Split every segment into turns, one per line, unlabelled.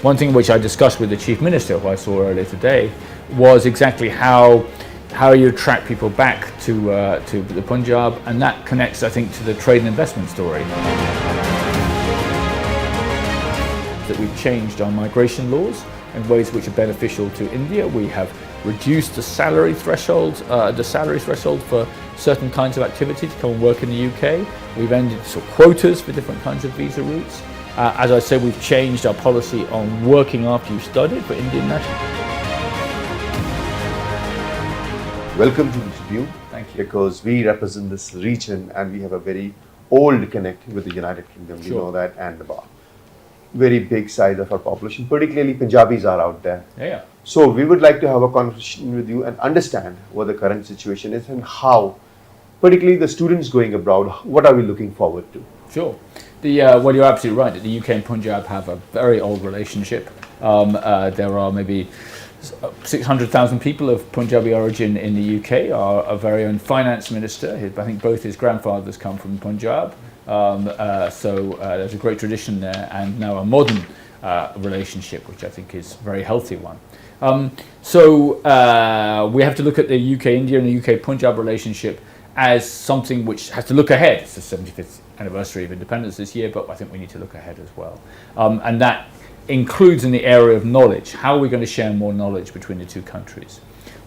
One thing which I discussed with the Chief Minister, who I saw earlier today, was exactly how you attract people back to the Punjab, and that connects, I think, to the trade and investment story. That we've changed our migration laws in ways which are beneficial to India. We have reduced the salary threshold for certain kinds of activity to come and work in the UK. We've ended quotas for different kinds of visa routes. As I said, we've changed our policy on working after you've studied for Indian nationals.
Welcome to the Tribune.
Thank you.
Because we represent this region and we have a very old connect with the United Kingdom.
Sure.
We know that, and the very big size of our population, particularly Punjabis are out there.
Yeah.
So we would like to have a conversation with you and understand what the current situation is and how, particularly the students going abroad, what are we looking forward to?
Sure. Well, you're absolutely right. The UK and Punjab have a very old relationship. There are maybe 600,000 people of Punjabi origin in the UK. Our very own finance minister, I think both his grandfathers come from Punjab. So there's a great tradition there, and now a modern relationship, which I think is a very healthy one. So we have to look at the UK-India and the UK-Punjab relationship as something which has to look ahead. It's the 75th anniversary of independence this year, but I think we need to look ahead as well. And that includes in the area of knowledge. How are we going to share more knowledge between the two countries?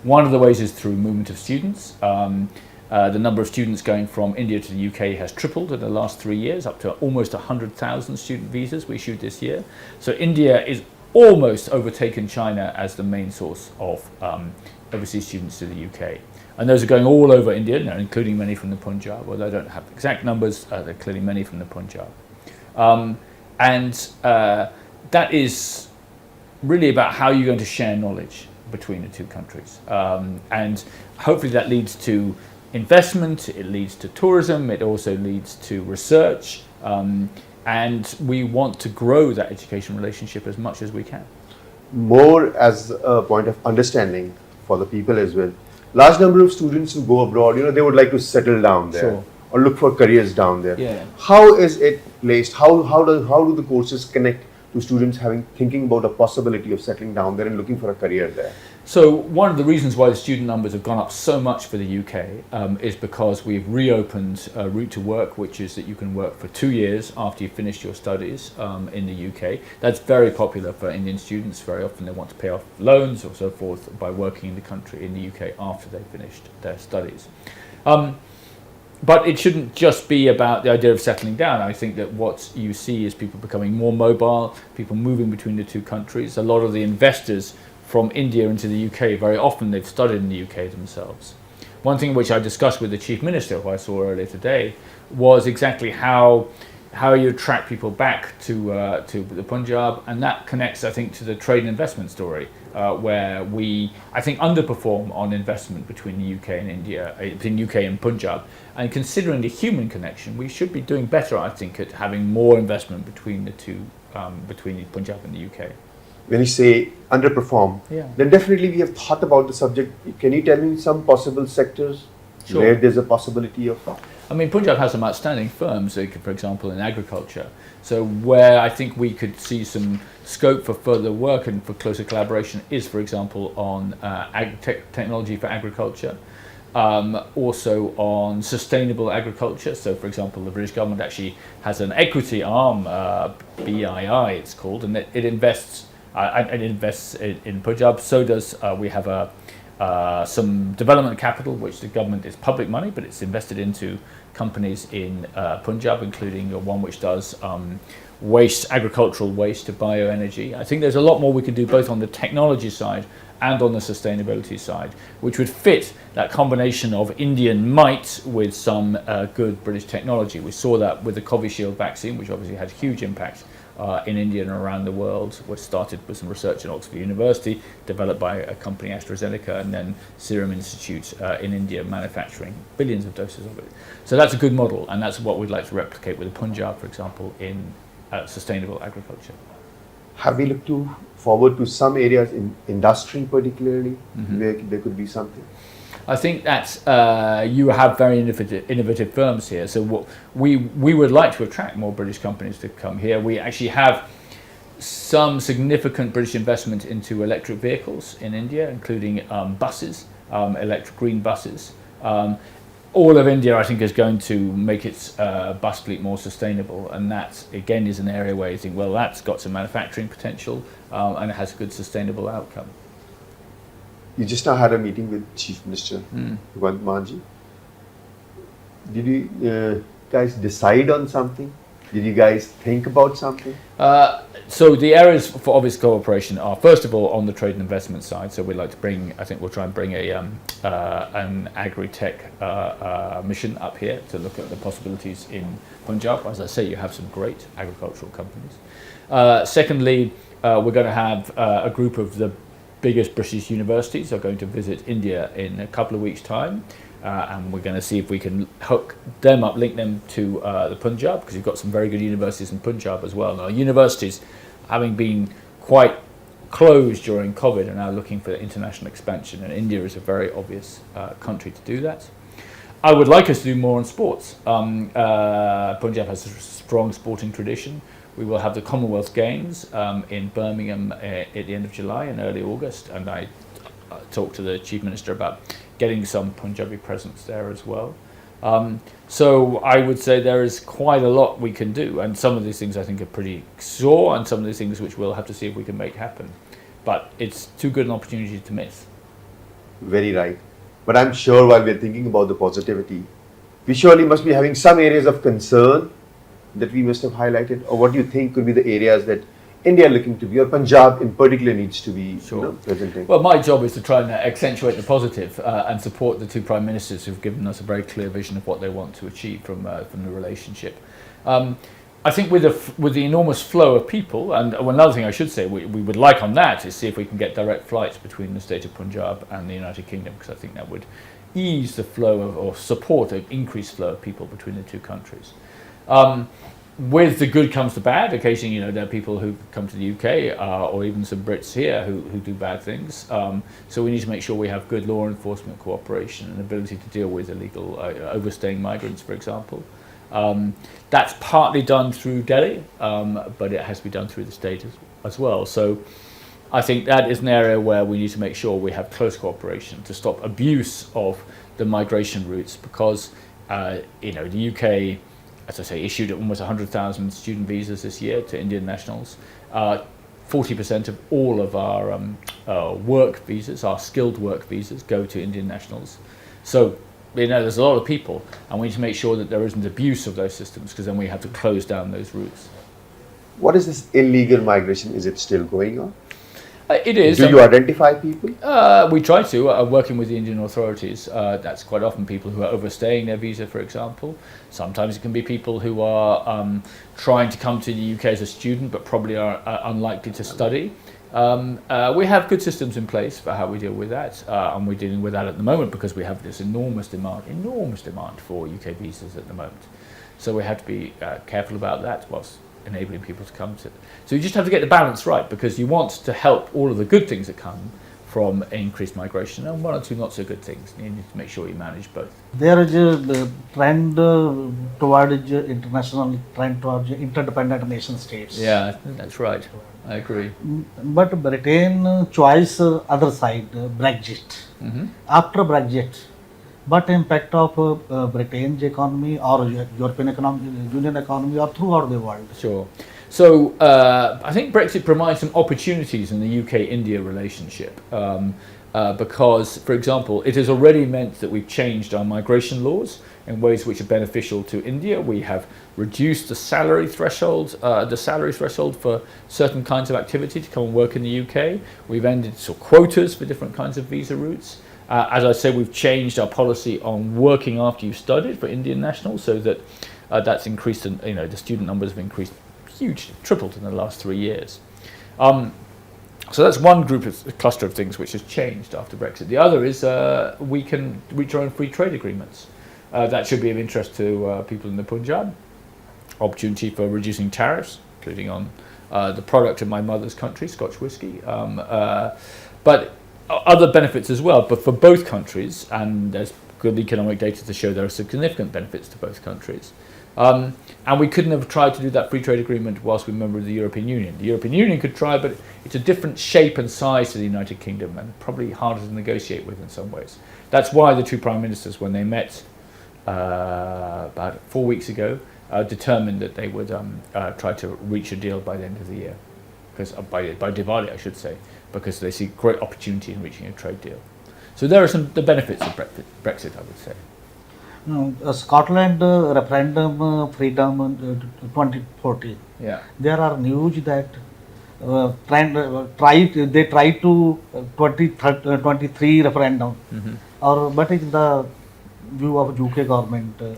One of the ways is through movement of students. The number of students going from India to the UK has tripled in the last 3 years, up to almost 100,000 student visas we issued this year. So India is almost overtaken China as the main source of overseas students to the UK. And those are going all over India, including many from the Punjab, although I don't have exact numbers, there are clearly many from the Punjab. That is really about how you're going to share knowledge between the two countries. And hopefully that leads to investment, it leads to tourism, it also leads to research, and we want to grow that education relationship as much as we can.
More as a point of understanding for the people as well. Large number of students who go abroad, they would like to settle down there.
Sure.
Or look for careers down there.
Yeah.
How is it placed? How do the courses connect to students thinking about a possibility of settling down there and looking for a career there?
So one of the reasons why the student numbers have gone up so much for the UK is because we've reopened Route to Work, which is that you can work for 2 years after you've finished your studies in the UK. That's very popular for Indian students. Very often they want to pay off loans or so forth by working in the country, in the UK, after they've finished their studies. But it shouldn't just be about the idea of settling down. I think that what you see is people becoming more mobile, people moving between the two countries. A lot of the investors from India into the UK, very often they've studied in the UK themselves. One thing which I discussed with the Chief Minister, who I saw earlier today, was exactly how you attract people back to the Punjab, and that connects, I think, to the trade and investment story, where we, I think, underperform on investment between the UK and India, between UK and Punjab. And considering the human connection, we should be doing better, I think, at having more investment between the two, between the Punjab and the UK.
When you say underperform, then definitely we have thought about the subject. Can you tell me some possible sectors where there's a possibility of?
I mean, Punjab has some outstanding firms, for example, in agriculture. So where I think we could see some scope for further work and for closer collaboration is, for example, on technology for agriculture. Also on sustainable agriculture. So, for example, the British government actually has an equity arm, BII it's called, and it invests in Punjab. So does we have some development capital, which the government is public money, but it's invested into companies in Punjab, including one which does agricultural waste to bioenergy. I think there's a lot more we can do both on the technology side and on the sustainability side, which would fit that combination of Indian might with some good British technology. We saw that with the Covishield vaccine, which obviously had huge impact in India and around the world, which started with some research at Oxford University, developed by a company, AstraZeneca, and then Serum Institute in India, manufacturing billions of doses of it. So that's a good model, and that's what we'd like to replicate with the Punjab, for example, in sustainable agriculture.
Have we looked forward to some areas in industry particularly, where there could be something?
I think that you have very innovative firms here. So what we would like to attract more British companies to come here. We actually have some significant British investment into electric vehicles in India, including buses, electric green buses. All of India, I think, is going to make its bus fleet more sustainable, and that, again, is an area where you think, well, that's got some manufacturing potential, and it has a good sustainable outcome.
You just now had a meeting with Chief Minister Bhagwant Manji. Did you guys decide on something? Did you guys think about something?
So the areas for obvious cooperation are, first of all, on the trade and investment side. So we'd like to bring, I think we'll try and bring an agri-tech mission up here to look at the possibilities in Punjab. As I say, you have some great agricultural companies. Secondly, we're going to have a group of the biggest British universities are going to visit India in a couple of weeks' time. And we're going to see if we can hook them up, link them to the Punjab, because you've got some very good universities in Punjab as well. Now, universities, having been quite closed during COVID, are now looking for international expansion, and India is a very obvious country to do that. I would like us to do more on sports. Punjab has a strong sporting tradition. We will have the Commonwealth Games in Birmingham at the end of July and early August, and I talked to the Chief Minister about getting some Punjabi presence there as well. So I would say there is quite a lot we can do, and some of these things I think are pretty sure, and some of these things which we'll have to see if we can make happen. But it's too good an opportunity to miss.
Very right. But I'm sure while we're thinking about the positivity, we surely must be having some areas of concern that we must have highlighted, or what do you think could be the areas that India looking to be, or Punjab in particular needs to be presenting?
Well, my job is to try and accentuate the positive and support the two Prime Ministers who've given us a very clear vision of what they want to achieve from the relationship. I think with the enormous flow of people, and another thing I should say we would like on that is see if we can get direct flights between the state of Punjab and the United Kingdom, because I think that would ease the flow of, or support an increased flow of people between the two countries. With the good comes the bad. Occasionally, there are people who come to the UK or even some Brits here who do bad things. So we need to make sure we have good law enforcement cooperation and ability to deal with illegal overstaying migrants, for example. That's partly done through Delhi, but it has to be done through the state as well. So I think that is an area where we need to make sure we have close cooperation to stop abuse of the migration routes, because the UK, as I say, issued almost 100,000 student visas this year to Indian nationals. 40% of all of our work visas, our skilled work visas, go to Indian nationals. So, there's a lot of people, and we need to make sure that there isn't abuse of those systems, because then we have to close down those routes.
What is this illegal migration? Is it still going on?
It is.
Do you identify people?
We try to, working with the Indian authorities. That's quite often people who are overstaying their visa, for example. Sometimes it can be people who are trying to come to the UK as a student, but probably are unlikely to study. We have good systems in place for how we deal with that, and we're dealing with that at the moment because we have this enormous demand for UK visas at the moment. So we have to be careful about that whilst enabling people to come to. So you just have to get the balance right, because you want to help all of the good things that come from increased migration and one or two not so good things. You need to make sure you manage both.
There is a trend towards international trend towards interdependent nation states.
Yeah, that's right. I agree.
But Britain choice other side, Brexit.
Mm-hmm.
After Brexit, what impact of Britain's economy or European economy, Union economy, or throughout the world?
Sure. So I think Brexit provides some opportunities in the UK-India relationship because, for example, it has already meant that we've changed our migration laws in ways which are beneficial to India. We have reduced the salary threshold for certain kinds of activity to come and work in the UK. We've ended quotas for different kinds of visa routes. As I said, we've changed our policy on working after you've studied for Indian nationals, so that that's increased. And the student numbers have increased hugely, tripled in the last 3 years. So that's one cluster of things which has changed after Brexit. The other is we can reach our own free trade agreements. That should be of interest to people in the Punjab. Opportunity for reducing tariffs, including on the product of my mother's country, Scotch whisky. But other benefits as well, but for both countries, and there's good economic data to show there are significant benefits to both countries. And we couldn't have tried to do that free trade agreement whilst we were a member of the European Union. The European Union could try, but it's a different shape and size to the United Kingdom and probably harder to negotiate with in some ways. That's why the two prime ministers, when they met about 4 weeks ago, determined that they would try to reach a deal by the end of the year, because by Diwali, I should say, because they see great opportunity in reaching a trade deal. So there are the benefits of Brexit, I would say.
Scotland referendum freedom 2014.
Yeah.
There are news that they tried to 23 referendum. Or what is the view of UK government?
The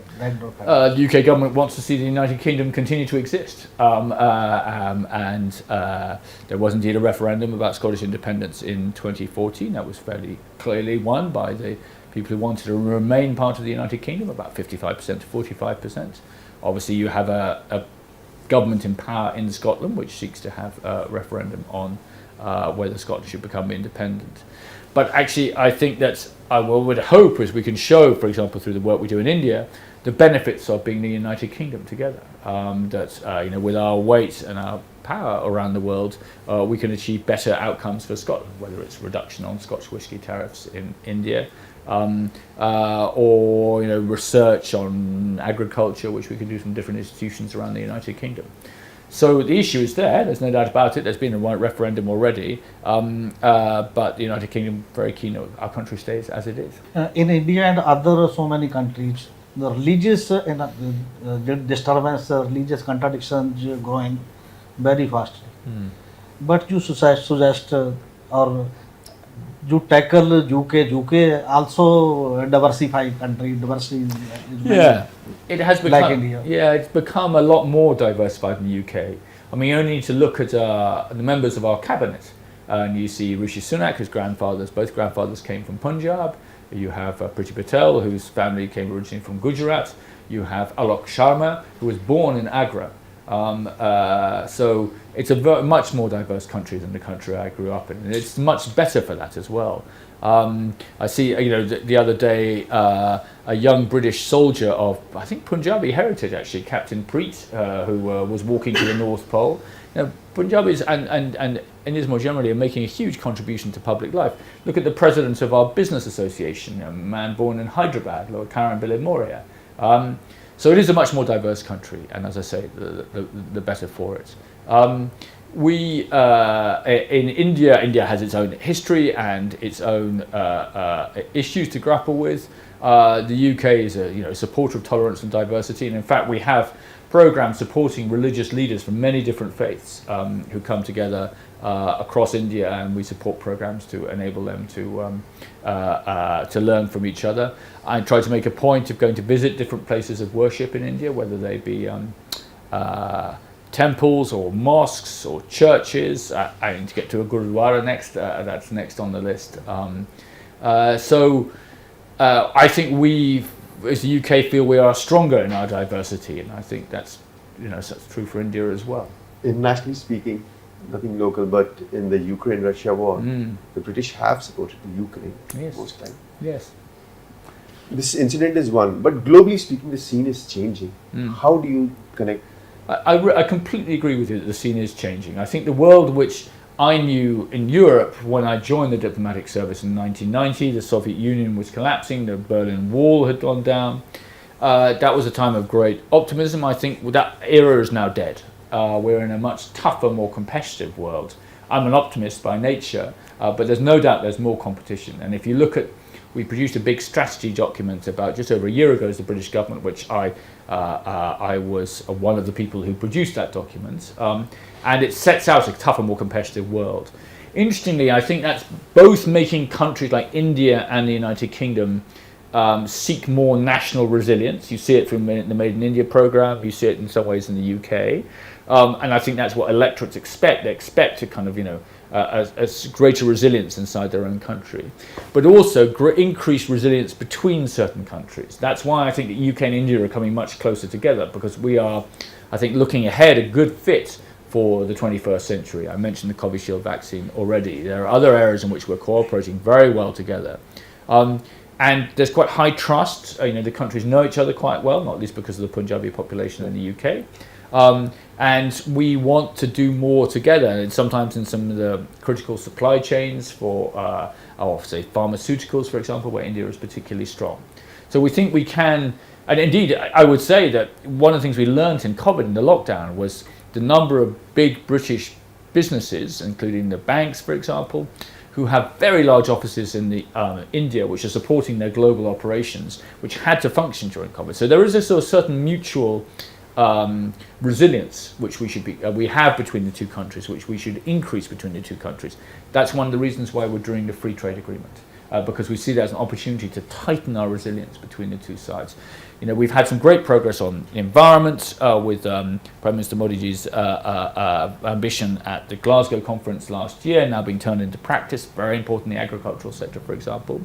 UK government wants to see the United Kingdom continue to exist, and there was indeed a referendum about Scottish independence in 2014. That was fairly clearly won by the people who wanted to remain part of the United Kingdom, about 55% to 45%. Obviously, you have a government in power in Scotland which seeks to have a referendum on whether Scotland should become independent. But actually, I think that's what we would hope is we can show, for example, through the work we do in India, the benefits of being the United Kingdom together. That with our weight and our power around the world, we can achieve better outcomes for Scotland, whether it's reduction on Scotch whisky tariffs in India, or research on agriculture, which we can do from different institutions around the United Kingdom. So the issue is there's no doubt about it. There's been a referendum already, but the United Kingdom very keen that our country stays as it is.
In India and other so many countries, the religious disturbance, religious contradictions growing very fast. But you suggest or you tackle UK also diversified country, diversity.
Yeah, it has become.
Like India.
Yeah, it's become a lot more diversified in the UK. I mean, you only need to look at the members of our cabinet, and you see Rishi Sunak, whose both grandfathers came from Punjab. You have Priti Patel, whose family came originally from Gujarat. You have Alok Sharma, who was born in Agra. So it's a much more diverse country than the country I grew up in, and it's much better for that as well. I see, the other day, a young British soldier of, I think, Punjabi heritage, actually, Captain Preet, who was walking to the North Pole. Punjabis and Indians more generally are making a huge contribution to public life. Look at the president of our business association, a man born in Hyderabad, Lord Karan Moria. So it is a much more diverse country, and as I say, the better for it. In India has its own history and its own issues to grapple with. The UK is a supporter of tolerance and diversity, and in fact we have programs supporting religious leaders from many different faiths who come together across India, and we support programs to enable them to learn from each other. I try to make a point of going to visit different places of worship in India, whether they be temples or mosques or churches. I need to get to a Gurudwara next. That's next on the list. I think we, as the UK, feel we are stronger in our diversity, and I think that's true for India as well.
Internationally speaking, nothing local, but in the Ukraine-Russia war, the British have supported the Ukraine most time.
Yes.
This incident is one, but globally speaking, the scene is changing. How do you connect?
I completely agree with you that the scene is changing. I think the world which I knew in Europe when I joined the diplomatic service in 1990, the Soviet Union was collapsing, the Berlin Wall had gone down. That was a time of great optimism. I think that era is now dead. We're in a much tougher, more competitive world. I'm an optimist by nature, but there's no doubt there's more competition. And if you look at, we produced a big strategy document about just over a year ago as the British government, which I was one of the people who produced that document, and it sets out a tougher, more competitive world. Interestingly, I think that's both making countries like India and the United Kingdom seek more national resilience. You see it from the Made in India program, you see it in some ways in the UK, and I think that's what electorates expect. They expect a kind of, a greater resilience inside their own country, but also increased resilience between certain countries. That's why I think the UK and India are coming much closer together, because we are, I think, looking ahead, a good fit for the 21st century. I mentioned the Covishield vaccine already. There are other areas in which we're cooperating very well together. And and there's quite high trust. The countries know each other quite well, not least because of the Punjabi population in the UK. And we want to do more together, and sometimes in some of the critical supply chains for, say, pharmaceuticals, for example, where India is particularly strong. So we think we can, and indeed, I would say that one of the things we learned in COVID, in the lockdown, was the number of big British businesses, including the banks, for example, who have very large offices in India, which are supporting their global operations, which had to function during COVID. So there is a sort of certain mutual resilience which we have between the two countries, which we should increase between the two countries. That's one of the reasons why we're doing the free trade agreement, because we see that as an opportunity to tighten our resilience between the two sides. We've had some great progress on environment with Prime Minister Modi's ambition at the Glasgow conference last year, now being turned into practice, very important in the agricultural sector, for example.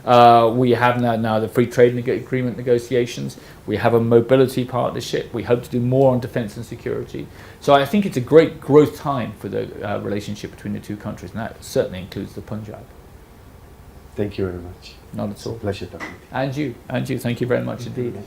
We have now the free trade agreement negotiations. We have a mobility partnership. We hope to do more on defence and security. So I think it's a great growth time for the relationship between the two countries, and that certainly includes the Punjab.
Thank you very much.
Not at all.
Pleasure talking to you.
And you. Thank you very much indeed.